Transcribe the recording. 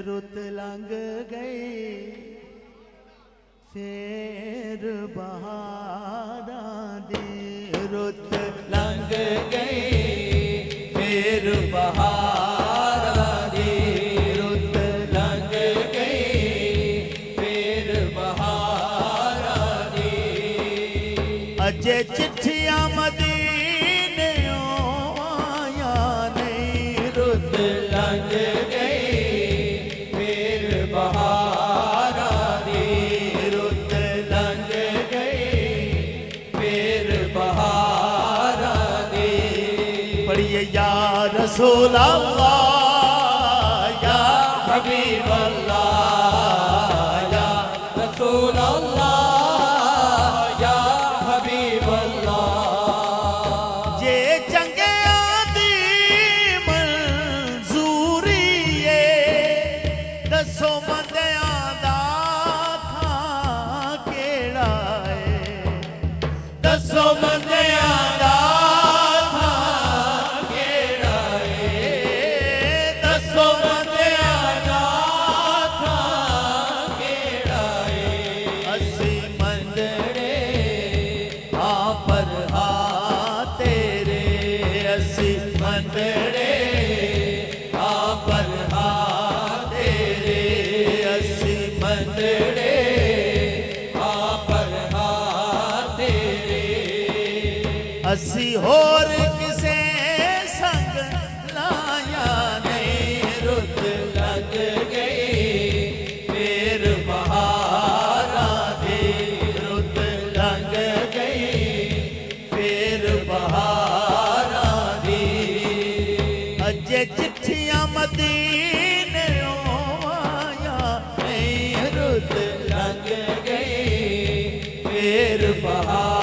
रुत लंघ गई फिर बहारां दी रुत लंघ गई फिर बहारां दी रुत लंघ गई फिर बहारां दी अजे चिट्ठियां मदीने आया नहीं रुत लंघ या रसूल अल्लाह या हबीब अल्लाह या रसूल अल्लाह या हबीब अल्लाह जे चंगे दी मंजूरी है दसो मंदियां दा था केड़ा है दसो मंदियां दा असी होर किसे संग लाया नहीं रुत लग गई फिर बहारां दी रुत लग गई फिर बहारां दी अजे चिट्ठियां मदीने आया नहीं रुत लग गई फिर बहारां